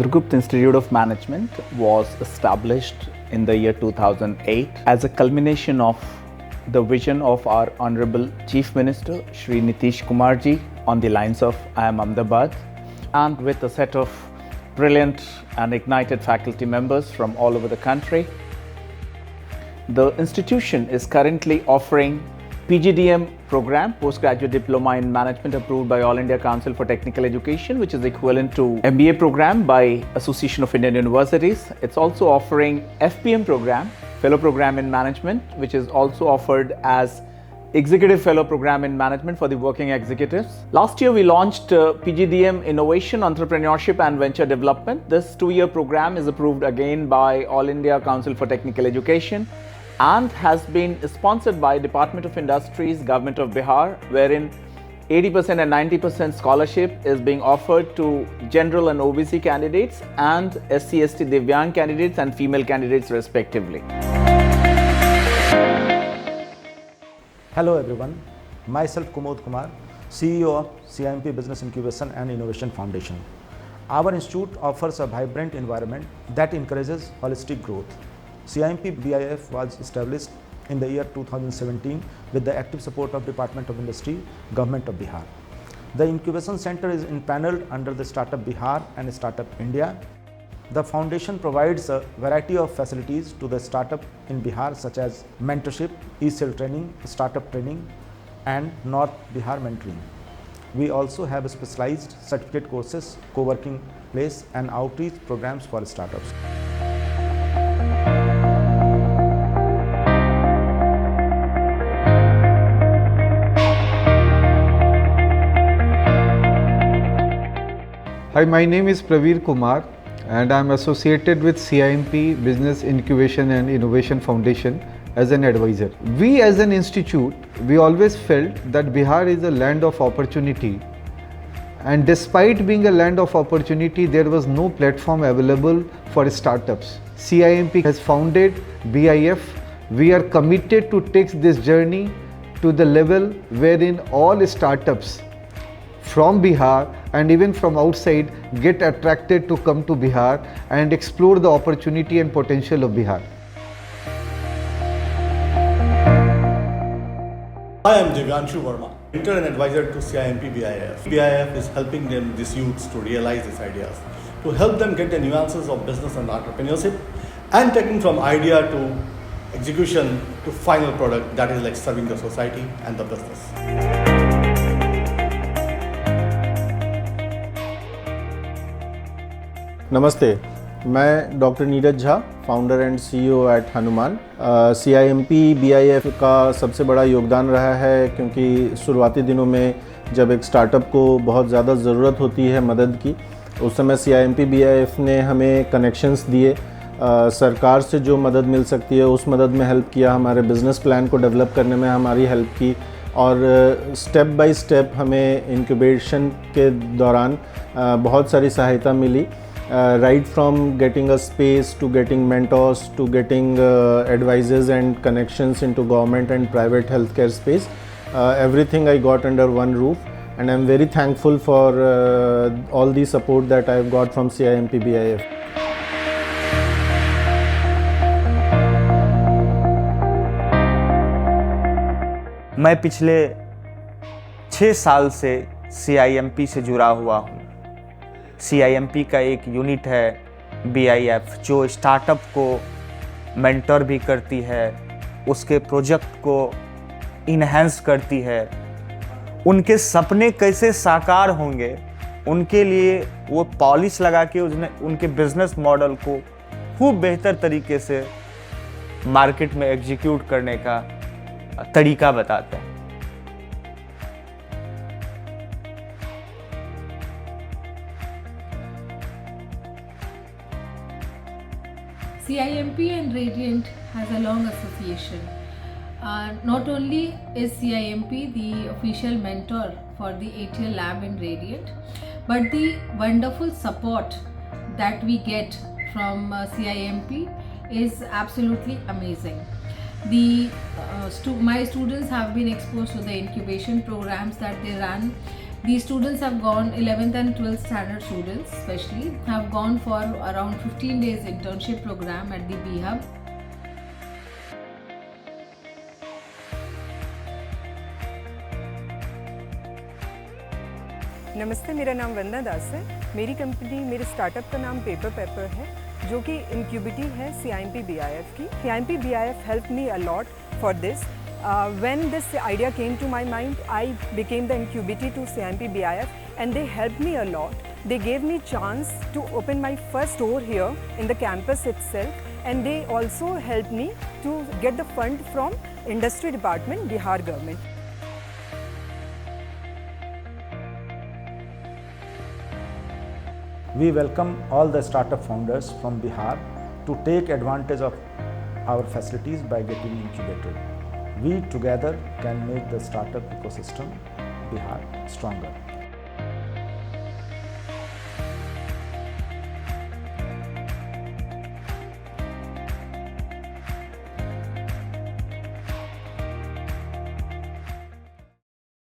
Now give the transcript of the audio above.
Chandragupta Institute of Management was established in the year 2008 as a culmination of the vision of our Honorable Chief Minister Shri Nitish Kumar ji on the lines of IIM Ahmedabad, and with a set of brilliant and ignited faculty members from all over the country. The institution is currently offering PGDM program, Postgraduate Diploma in Management, approved by All India Council for Technical Education, which is equivalent to MBA program by Association of Indian Universities. It's also offering FPM program, Fellow Program in Management, which is also offered as Executive Fellow Program in Management for the working executives. Last year we launched PGDM Innovation, Entrepreneurship and Venture Development. This 2-year program is approved again by All India Council for Technical Education and has been sponsored by Department of Industries, Government of Bihar, wherein 80% and 90% scholarship is being offered to general and OBC candidates and SC/ST Divyang candidates and female candidates respectively. Hello everyone, myself Kumod Kumar, CEO of CIMP Business Incubation and Innovation Foundation. Our institute offers a vibrant environment that encourages holistic growth. CIMP BIF was established in the year 2017 with the active support of Department of Industry, Government of Bihar. The incubation center is impaneled under the Startup Bihar and Startup India. The foundation provides a variety of facilities to the startup in Bihar such as mentorship, e-cell training, startup training and North Bihar mentoring. We also have specialized certificate courses, co-working place and outreach programs for startups. Hi, my name is Praveer Kumar and I am associated with CIMP Business Incubation and Innovation Foundation as an advisor. We as an institute, we always felt that Bihar is a land of opportunity, and despite being a land of opportunity, there was no platform available for startups. CIMP has founded BIF. We are committed to take this journey to the level wherein all startups from Bihar and even from outside get attracted to come to Bihar and explore the opportunity and potential of Bihar. I am Divyanshu Verma, mentor and advisor to CIMP BIF. BIF is helping these youths to realize these ideas, to help them get the nuances of business and entrepreneurship, and taking from idea to execution to final product, that is like serving the society and the business. नमस्ते, मैं doctor Neeraj Jha, founder and CEO at Hanuman. CIMP BIF का सबसे बड़ा योगदान रहा है, क्योंकि शुरुआती दिनों में जब एक स्टार्टअप को बहुत ज़्यादा ज़रूरत होती है मदद की, उस समय CIMP BIF ने हमें कनेक्शंस दिए, सरकार से जो मदद मिल सकती है उस मदद में हेल्प किया, हमारे बिज़नेस प्लान को डेवलप करने में हमारी हेल्प की और स्टेप बाय स्टेप हमें इंक्यूबेशन के दौरान बहुत सारी सहायता मिली. Right from getting a space to getting mentors to getting advices and connections into government and private healthcare space, everything I got under one roof, and I'm very thankful for all the support that I've got from CIMP BIF. मैं पिछले 6 साल से CIMP से जुड़ा हुआ हूँ. CIMP का एक यूनिट है BIF, जो स्टार्टअप को मेंटर भी करती है, उसके प्रोजेक्ट को इन्हेंस करती है, उनके सपने कैसे साकार होंगे उनके लिए वो पॉलिश लगा के उनके बिजनेस मॉडल को खूब बेहतर तरीके से मार्केट में एग्जीक्यूट करने का तरीका बताते हैं. CIMP and Radiant has a long association. Not only is CIMP the official mentor for the ATL lab in Radiant, but the wonderful support that we get from CIMP is absolutely amazing. My students have been exposed to the incubation programs that they run, These students have gone, 11th and 12th standard students especially, have gone for around 15 days internship program at the B-Hub. नमस्ते, मेरा नाम वंदना दास है। मेरी company, मेरे startup का नाम paper paper है, जो कि इनक्यूबिटी है CIMP BIF की। CIMP BIF helped me a lot for this. When this idea came to my mind, I became the incubity to CIMP BIF, and they helped me a lot. They gave me chance to open my first store here in the campus itself, and they also helped me to get the fund from Industry Department, Bihar government. We welcome all the startup founders from Bihar to take advantage of our facilities by getting incubated. We together can make the startup ecosystem Bihar stronger.